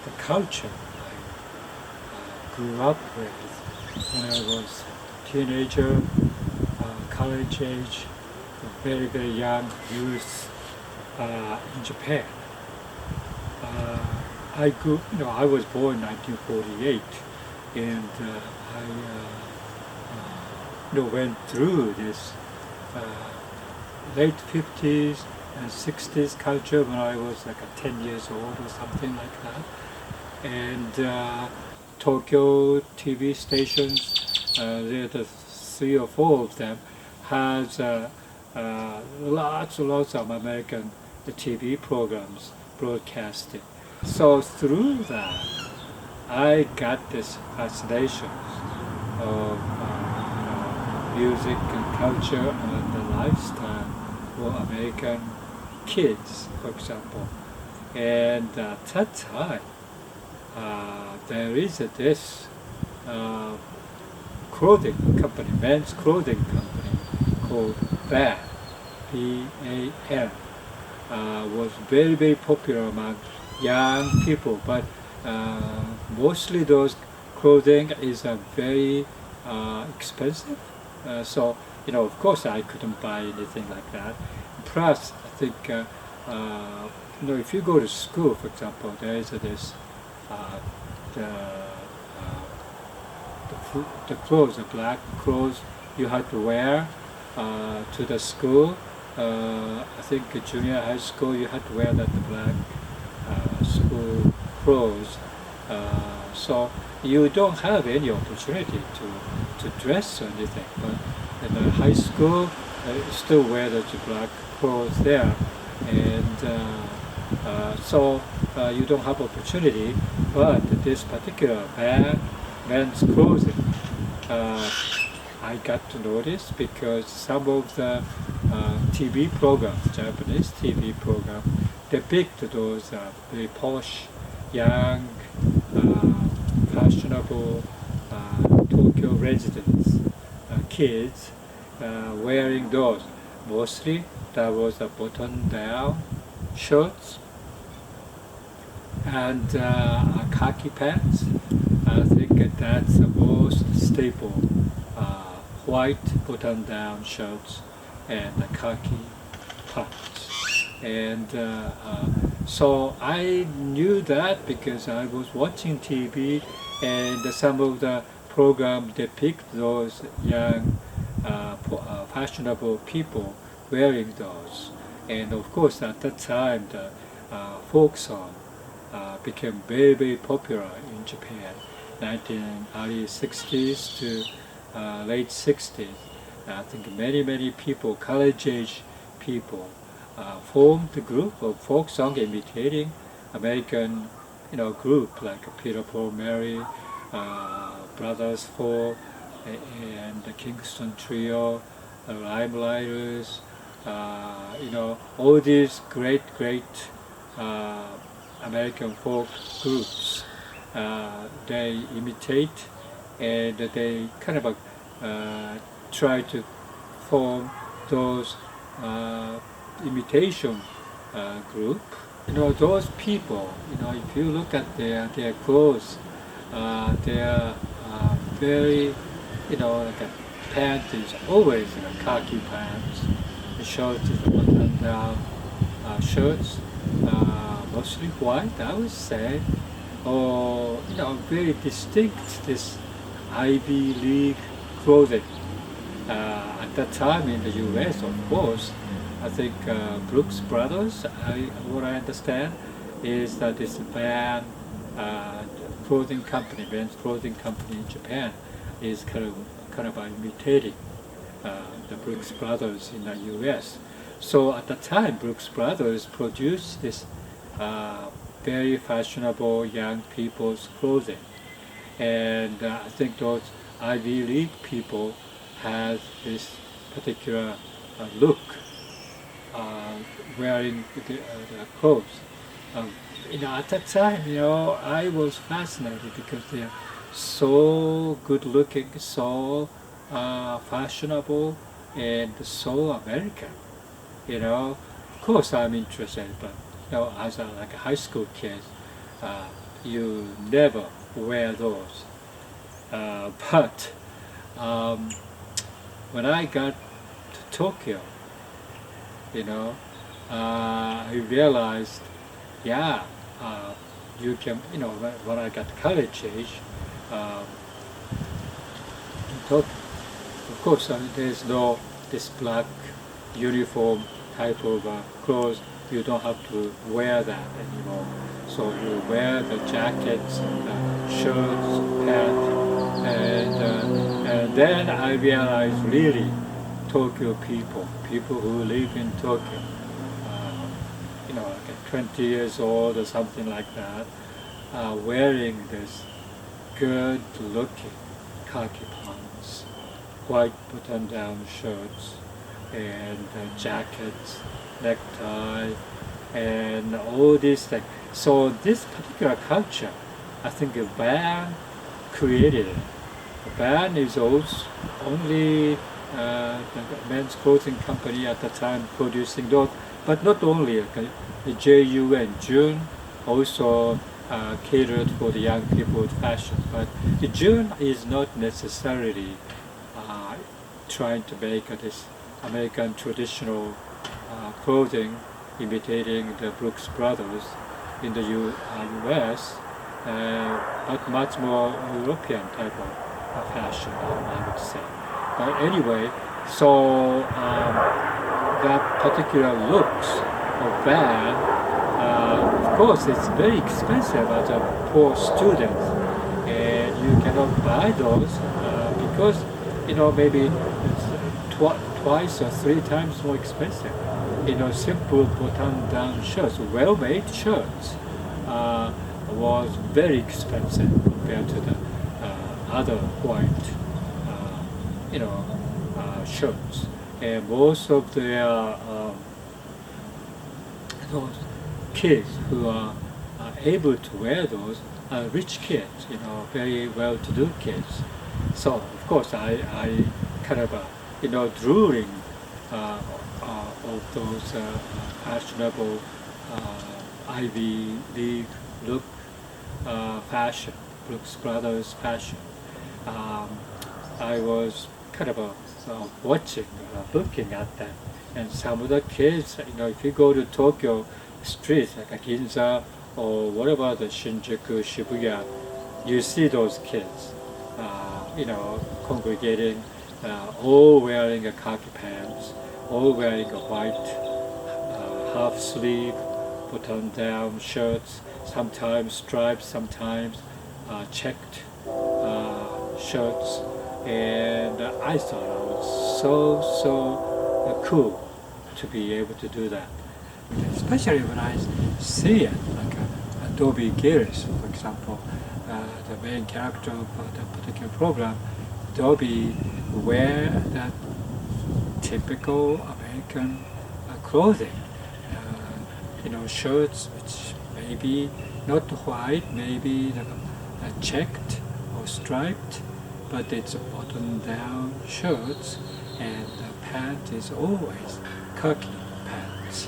the culture I grew up with when I was a teenager, college age, very, very young youth in Japan. I was born in 1948, and I went through this late 50s and 60s culture when I was like 10 years old or something like that. And Tokyo TV stations, there are the 3 or 4 of them, has lots and lots of American TV programs broadcasted. So through that, I got this fascination of music and culture and the lifestyle for American kids, for example. And at that time, there is this clothing company, men's clothing company called Van, P-A-N, was very, very popular among young people, but mostly those clothing is very expensive. So, of course I couldn't buy anything like that. Plus, I think, if you go to school, for example, there is this, the clothes, the black clothes you had to wear to the school. I think junior high school, you had to wear that black school clothes. So you don't have any opportunity to dress or anything. But in the high school, you still wear those black clothes there. And so you don't have opportunity. But this particular men's clothing, I got to notice because some of the TV programs, Japanese TV programs, depict those very posh, young, fashionable Tokyo residents, kids, wearing those. Mostly that was a button-down shirts and khaki pants. I think that's the most staple, white button-down shirts and the khaki pants. And so I knew that because I was watching TV and some of the programs depict those young fashionable people wearing those. And of course at that time the folk song became very, very popular in Japan, early 60s to late 60s. I think many, many people, college-age people, formed a group of folk song imitating American, group like Peter, Paul, Mary, Brothers Four, and the Kingston Trio, the Limelighters, all these great, great American folk groups. They imitate and they kind of try to form those imitation group. Those people, if you look at their clothes, they are very, like a pants is always khaki pants, the shirts is button-down shirts, mostly white, I would say, or very distinct this Ivy League clothing. At that time in the U.S., of course, I think Brooks Brothers, what I understand, is that this men's clothing company in Japan, is kind of imitating the Brooks Brothers in the U.S. So at the time, Brooks Brothers produced this very fashionable young people's clothing, and I think those Ivy League people have this particular look, wearing the clothes. At that time, I was fascinated because they're so good looking, so fashionable, and so American. Of course I'm interested, but as a high school kid, you never wear those. But when I got to Tokyo, I realized, yeah, you can, when I got college age, in Tokyo, of course, there's no this black uniform type of clothes. You don't have to wear that anymore. So you wear the jackets and shirts, pants, and then I realized really Tokyo people who live in Tokyo, like 20 years old or something like that, are wearing this good-looking khaki pants, white button-down shirts, and jackets, necktie, and all these things. So this particular culture, I think a band created it. A band is also only the men's clothing company at the time producing those, but not only. JU and June also catered for the young people with fashion, but June is not necessarily trying to make this American traditional clothing imitating the Brooks Brothers in the US, but much more European type of fashion, I would say. But anyway, so that particular looks of band, of course, it's very expensive as a poor student, and you cannot buy those because maybe it's twice or three times more expensive. Simple button-down shirts, well-made shirts, was very expensive compared to the other white, shirts. And most of the those kids who are able to wear those are rich kids, very well-to-do kids. So of course I kind of drooling of those fashionable Ivy League look fashion, Brooks Brothers fashion. I was kind of watching, looking at them, and some of the kids, if you go to Tokyo streets like Ginza or whatever, the Shinjuku, Shibuya, you see those kids, congregating, all wearing a khaki pants, all wearing a white half sleeve, button-down shirts, sometimes striped, sometimes checked shirts, and I thought I was so cool to be able to do that. Especially when I see it, like Adobe Gillis, for example, the main character of the particular program, Adobe wear that typical American clothing, shirts which maybe not white, maybe checked or striped, but it's button-down shirts, and the pant is always khaki pants.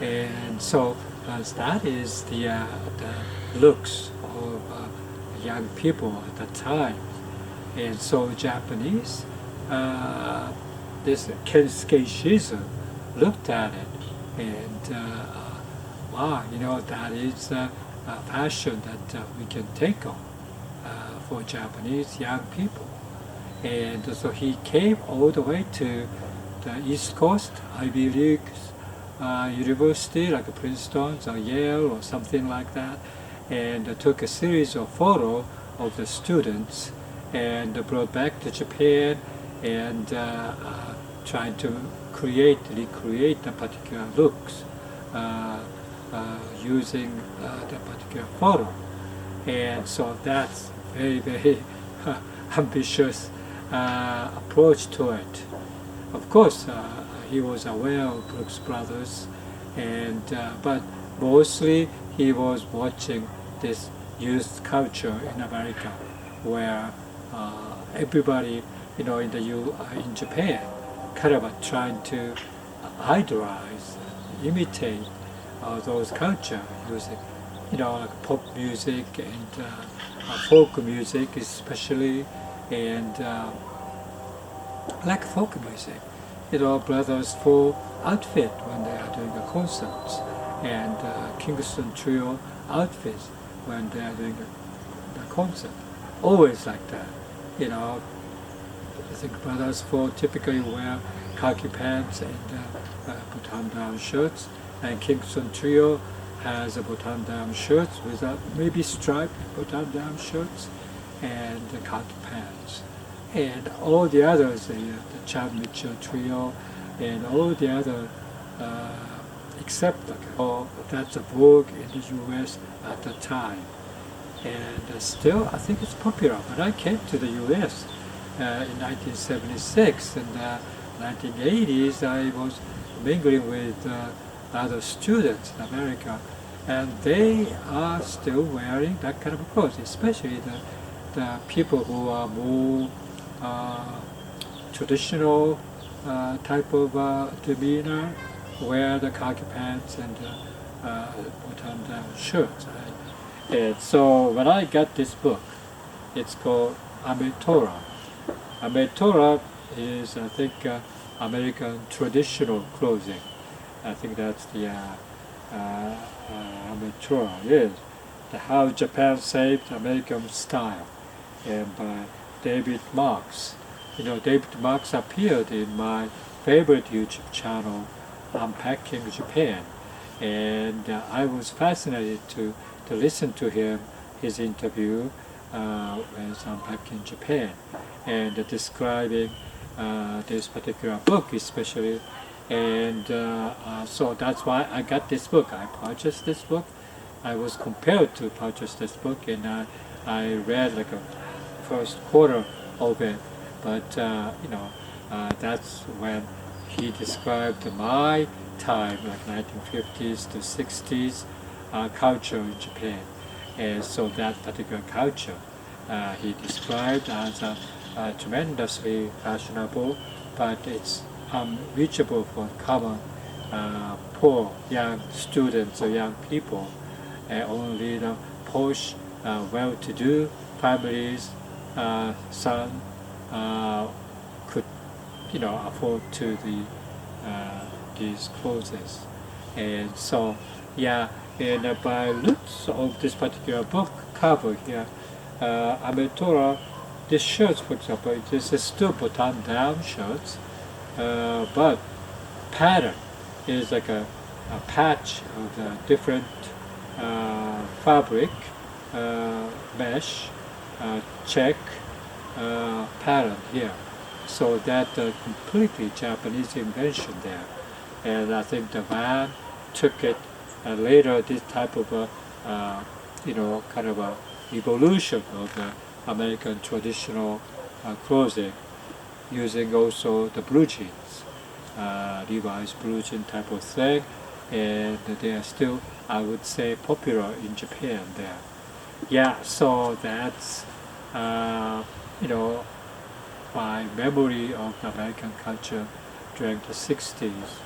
And so that is the looks of young people at the time. And so Japanese, this Kensuke Shizu looked at it and wow, that is a fashion that we can take on for Japanese young people. And so he came all the way to the East Coast, Ivy League university like Princeton or Yale or something like that, and took a series of photos of the students and brought back to Japan and trying to recreate the particular looks using the particular photo. And so that's very ambitious approach to it. Of course, he was aware of Brooks Brothers, and but mostly he was watching this youth culture in America, where everybody, in Japan, kind of trying to idolize, imitate those culture using like pop music and folk music especially, and like folk music. Brothers for outfit when they are doing the concerts, and Kingston Trio outfits when they are doing the concert. Always like that. I think brothers for typically wear khaki pants and button-down shirts, and Kingston Trio has a button-down shirts with maybe striped button-down shirts and the khaki pants. And all the others, the Chad Mitchell Trio, and all the other, except that's a vogue in the U.S. at the time. And still, I think it's popular. When I came to the U.S. In 1976 and 1980s, I was mingling with other students in America, and they are still wearing that kind of clothes, especially the people who are more traditional type of demeanor, wear the khaki pants and button-down shirts. And so when I got this book, it's called Torah. Torah is, I think, American traditional clothing. I think that's the Torah is How Japan Saved American Style, and by David Marx. David Marx appeared in my favorite YouTube channel, Unpacking Japan, and I was fascinated to listen to his interview with Unpacking Japan, and describing this particular book especially. And so that's why I got this book. I purchased this book. I was compelled to purchase this book, and I read like a first quarter of it. But that's when he described my time, like 1950s to 60s culture in Japan. And so that particular culture he described as tremendously fashionable, but it's unreachable for common poor young students or young people. Only the posh, well-to-do families' son could, afford to these clothes. And so, and by looks of this particular book cover here, Torah, these shirts, for example, this is still button-down shirts, but pattern is like a patch of the different fabric, mesh, check pattern here. So that completely Japanese invention there. And I think the van took it later, this type of kind of a evolution of the American traditional clothing, using also the blue jeans, Levi's blue jean type of thing, and they are still, I would say, popular in Japan there. So that's my memory of the American culture during the 60s.